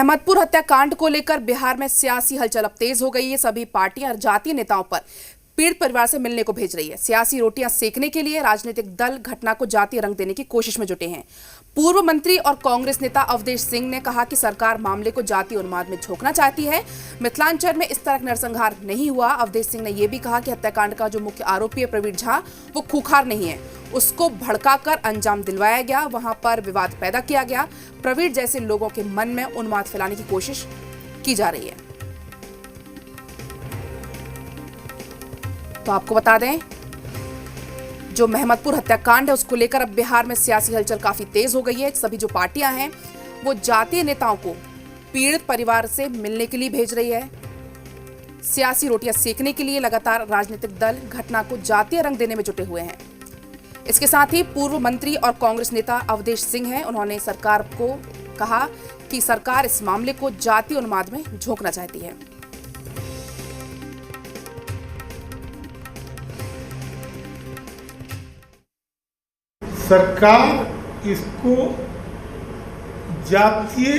महमदपुर हत्याकांड को लेकर बिहार में सियासी हलचल अब तेज हो गई है। सभी पार्टियां जातीय नेताओं पर पीड़ित परिवार से मिलने को भेज रही है। सियासी रोटियां सेकने के लिए राजनीतिक दल घटना को जातीय रंग देने की कोशिश में जुटे हैं। पूर्व मंत्री और कांग्रेस नेता अवधेश सिंह ने कहा कि सरकार मामले को जातीय उन्माद में झोंकना चाहती है। मिथिलांचल में इस तरह का नरसंहार नहीं हुआ। अवधेश सिंह ने यह भी कहा कि हत्याकांड का जो मुख्य आरोपी है प्रवीण झा, वो खूंखार नहीं है, उसको भड़काकर अंजाम दिलवाया गया, वहां पर विवाद पैदा किया गया। प्रवीण जैसे लोगों के मन में उन्माद फैलाने की कोशिश की जा रही है। तो आपको बता दें, जो महमदपुर हत्याकांड है उसको लेकर अब बिहार में सियासी हलचल काफी तेज हो गई है। सभी जो पार्टियां हैं वो जातीय नेताओं को पीड़ित परिवार से मिलने के लिए भेज रही है। सियासी रोटियां सेकने के लिए लगातार राजनीतिक दल घटना को जातीय रंग देने में जुटे हुए हैं। इसके साथ ही पूर्व मंत्री और कांग्रेस नेता अवधेश सिंह हैं, उन्होंने सरकार को कहा कि सरकार इस मामले को जातीय उन्माद में झोंकना चाहती है। सरकार इसको जातीय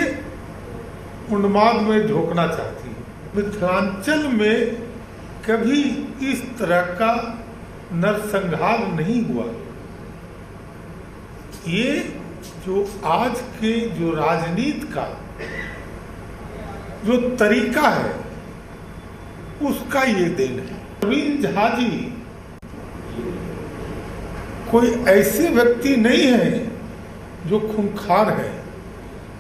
उन्माद में झोंकना चाहती है। मिथिलांचल में कभी इस तरह का नरसंहार नहीं हुआ। ये जो आज के जो राजनीति का जो तरीका है उसका ये देन है। प्रवीण झा जी कोई ऐसे व्यक्ति नहीं है जो खूंखार है,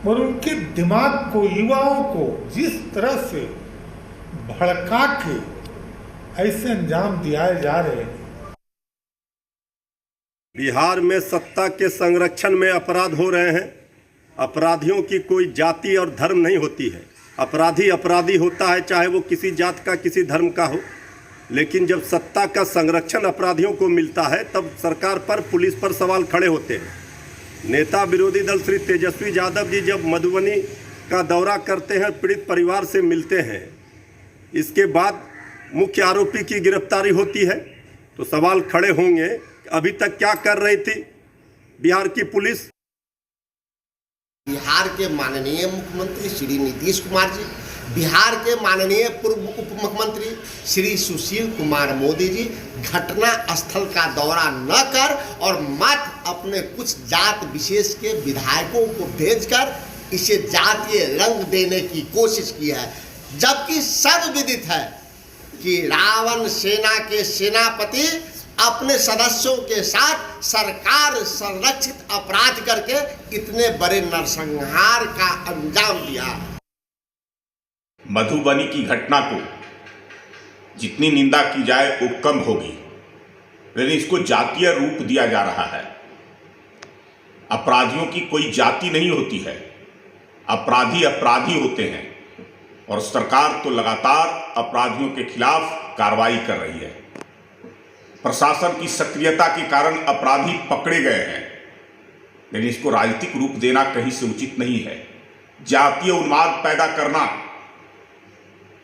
और उनके दिमाग को, युवाओं को जिस तरह से भड़का के ऐसे अंजाम दिए जा रहे हैं। बिहार में सत्ता के संरक्षण में अपराध हो रहे हैं। अपराधियों की कोई जाति और धर्म नहीं होती है। अपराधी अपराधी होता है, चाहे वो किसी जात का, किसी धर्म का हो। लेकिन जब सत्ता का संरक्षण अपराधियों को मिलता है तब सरकार पर, पुलिस पर सवाल खड़े होते हैं। नेता विरोधी दल श्री तेजस्वी यादव जी जब मधुबनी का दौरा करते हैं, पीड़ित परिवार से मिलते हैं, इसके बाद मुख्य आरोपी की गिरफ्तारी होती है, तो सवाल खड़े होंगे अभी तक क्या कर रही थी बिहार की पुलिस। बिहार के माननीय मुख्यमंत्री श्री नीतीश कुमार जी, बिहार के माननीय पूर्व उप मुख्यमंत्री श्री सुशील कुमार मोदी जी घटना स्थल का दौरा न कर और मात्र अपने कुछ जात विशेष के विधायकों को भेजकर इसे जातीय रंग देने की कोशिश की है। जबकि सर्वविदित है कि रावण सेना के सेनापति अपने सदस्यों के साथ सरकार संरक्षित अपराध करके इतने बड़े नरसंहार का अंजाम दिया। मधुबनी की घटना को जितनी निंदा की जाए वो कम होगी, लेकिन इसको जातीय रूप दिया जा रहा है। अपराधियों की कोई जाति नहीं होती है, अपराधी अपराधी होते हैं, और सरकार तो लगातार अपराधियों के खिलाफ कार्रवाई कर रही है। प्रशासन की सक्रियता के कारण अपराधी पकड़े गए हैं, लेकिन इसको राजनीतिक रूप देना कहीं से उचित नहीं है। जातीय उन्माद पैदा करना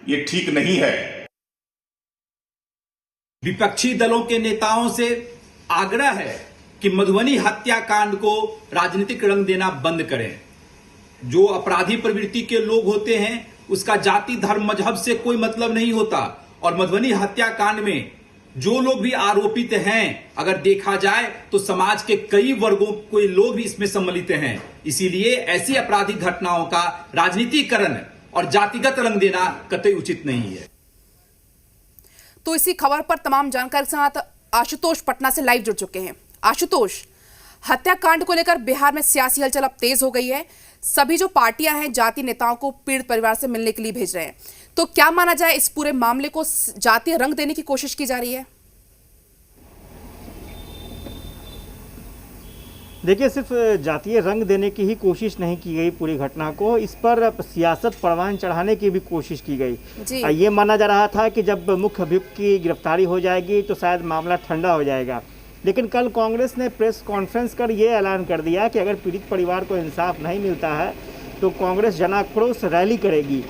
ये ठीक नहीं है। विपक्षी दलों के नेताओं से आग्रह है कि मधुबनी हत्याकांड को राजनीतिक रंग देना बंद करें। जो अपराधी प्रवृत्ति के लोग होते हैं उसका जाति, धर्म, मजहब से कोई मतलब नहीं होता। और मधुबनी हत्याकांड में जो लोग भी आरोपित हैं, अगर देखा जाए तो समाज के कई वर्गों के लोग भी इसमें सम्मिलित हैं। इसीलिए ऐसी आपराधिक घटनाओं का राजनीतिकरण और जातिगत रंग देना कतई उचित नहीं है। तो इसी खबर पर तमाम जानकारी के साथ आशुतोष पटना से लाइव जुड़ चुके हैं। आशुतोष, हत्याकांड को लेकर बिहार में सियासी हलचल अब तेज हो गई है। सभी जो पार्टियां हैं जातीय नेताओं को पीड़ित परिवार से मिलने के लिए भेज रहे हैं। तो क्या माना जाए, इस पूरे मामले को जातीय रंग देने की कोशिश की जा रही है? देखिए, सिर्फ जातीय रंग देने की ही कोशिश नहीं की गई पूरी घटना को, इस पर सियासत परवान चढ़ाने की भी कोशिश की गई। ये माना जा रहा था कि जब मुख्य अभियुक्त की गिरफ्तारी हो जाएगी तो शायद मामला ठंडा हो जाएगा। लेकिन कल कांग्रेस ने प्रेस कॉन्फ्रेंस कर ये ऐलान कर दिया कि अगर पीड़ित परिवार को इंसाफ नहीं मिलता है तो कांग्रेस जनाक्रोश रैली करेगी।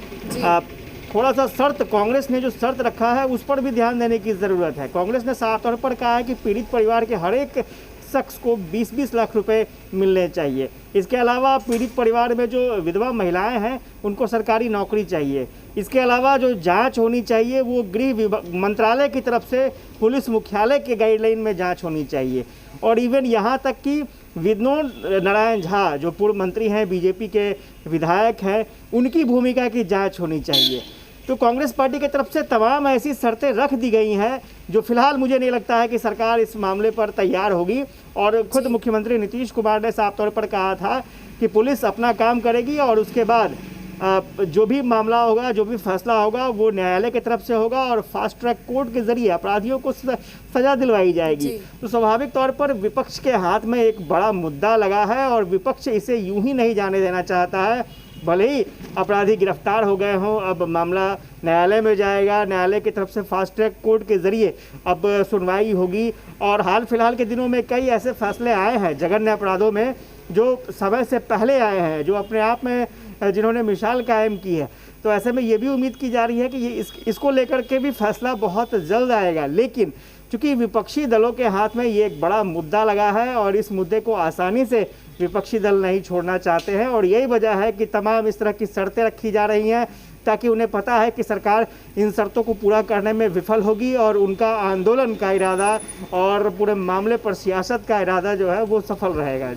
थोड़ा सा शर्त, कांग्रेस ने जो शर्त रखा है उस पर भी ध्यान देने की ज़रूरत है। कांग्रेस ने साफ तौर पर कहा है कि पीड़ित परिवार के हर एक शख्स को 20-20 लाख रुपए मिलने चाहिए। इसके अलावा पीड़ित परिवार में जो विधवा महिलाएं हैं उनको सरकारी नौकरी चाहिए। इसके अलावा जो जांच होनी चाहिए वो गृह मंत्रालय की तरफ से पुलिस मुख्यालय के गाइडलाइन में जांच होनी चाहिए। और इवन यहाँ तक कि विनोद नारायण झा जो पूर्व मंत्री हैं, बीजेपी के विधायक हैं, उनकी भूमिका की जांच होनी चाहिए। तो कांग्रेस पार्टी की तरफ से तमाम ऐसी शर्तें रख दी गई हैं जो फिलहाल मुझे नहीं लगता है कि सरकार इस मामले पर तैयार होगी। और खुद मुख्यमंत्री नीतीश कुमार ने साफ तौर पर कहा था कि पुलिस अपना काम करेगी और उसके बाद जो भी मामला होगा, जो भी फैसला होगा वो न्यायालय की तरफ से होगा और फास्ट ट्रैक कोर्ट के जरिए अपराधियों को सजा दिलवाई जाएगी। तो स्वाभाविक तौर पर विपक्ष के हाथ में एक बड़ा मुद्दा लगा है और विपक्ष इसे यूं ही नहीं जाने देना चाहता है। भले ही अपराधी गिरफ्तार हो गए हों, अब मामला न्यायालय में जाएगा, न्यायालय की तरफ से फास्ट ट्रैक कोर्ट के जरिए अब सुनवाई होगी। और हाल फिलहाल के दिनों में कई ऐसे फैसले आए हैं जघन्य अपराधों में जो समय से पहले आए हैं, जो अपने आप में जिन्होंने मिसाल कायम की है। तो ऐसे में ये भी उम्मीद की जा रही है कि ये इसको लेकर के भी फैसला बहुत जल्द आएगा। लेकिन चूंकि विपक्षी दलों के हाथ में ये एक बड़ा मुद्दा लगा है और इस मुद्दे को आसानी से विपक्षी दल नहीं छोड़ना चाहते हैं और यही वजह है कि तमाम इस तरह की शर्तें रखी जा रही हैं ताकि उन्हें पता है कि सरकार इन शर्तों को पूरा करने में विफल होगी और उनका आंदोलन का इरादा और पूरे मामले पर सियासत का इरादा जो है वो सफल रहेगा।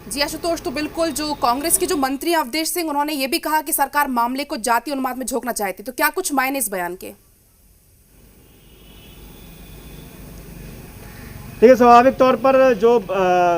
जी आशुतोष, तो बिल्कुल जो कांग्रेस के जो मंत्री अवधेश सिंह, उन्होंने ये भी कहा कि सरकार मामले को जाति उन्माद में झोंकना चाहती, तो क्या कुछ मायने इस बयान के? देखिए, स्वाभाविक तौर पर जो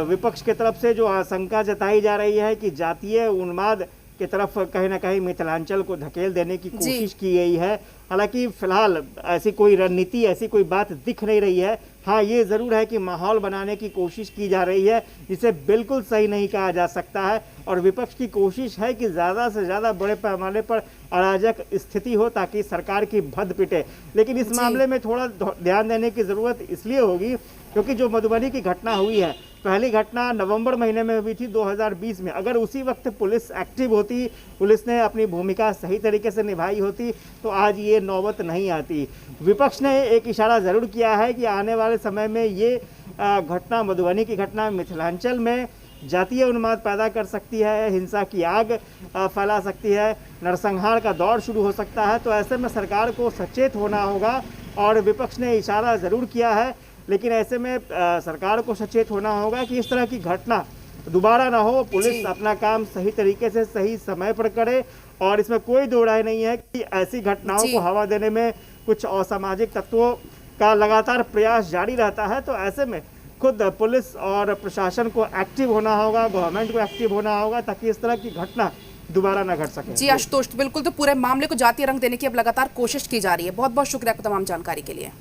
विपक्ष की तरफ से जो आशंका जताई जा रही है कि जातीय उन्माद की तरफ कहीं ना कहीं मिथिलांचल को धकेल देने की कोशिश की गई है। हालांकि फिलहाल ऐसी कोई रणनीति, ऐसी कोई बात दिख नहीं रही है। हाँ, ये ज़रूर है कि माहौल बनाने की कोशिश की जा रही है, जिसे बिल्कुल सही नहीं कहा जा सकता है। और विपक्ष की कोशिश है कि ज़्यादा से ज़्यादा बड़े पैमाने पर अराजक स्थिति हो ताकि सरकार की भद्द पिटे। लेकिन इस मामले में थोड़ा ध्यान देने की ज़रूरत इसलिए होगी क्योंकि जो मधुबनी की घटना हुई है, पहली घटना नवंबर महीने में हुई थी 2020 में। अगर उसी वक्त पुलिस एक्टिव होती, पुलिस ने अपनी भूमिका सही तरीके से निभाई होती तो आज ये नौबत नहीं आती। विपक्ष ने एक इशारा ज़रूर किया है कि आने वाले समय में ये घटना, मधुबनी की घटना मिथिलांचल में जातीय उन्माद पैदा कर सकती है, हिंसा की आग फैला सकती है, नरसंहार का दौर शुरू हो सकता है। तो ऐसे में सरकार को सचेत होना होगा और विपक्ष ने इशारा ज़रूर किया है। लेकिन ऐसे में सरकार को सचेत होना होगा कि इस तरह की घटना दोबारा ना हो। पुलिस अपना काम सही तरीके से सही समय पर करे और इसमें कोई दो राय नहीं है कि ऐसी घटनाओं को हवा देने में कुछ असामाजिक तत्वों का लगातार प्रयास जारी रहता है। तो ऐसे में खुद पुलिस और प्रशासन को एक्टिव होना होगा, गवर्नमेंट को एक्टिव होना होगा ताकि इस तरह की घटना दोबारा ना घट सके। जी आशुतोष, तो बिल्कुल, तो पूरे मामले को जातीय रंग देने की अब लगातार कोशिश की जा रही है। बहुत बहुत शुक्रिया आपको तमाम जानकारी के लिए।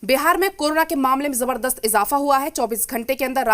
बिहार में कोरोना के मामले में जबरदस्त इजाफा हुआ है। 24 घंटे के अंदर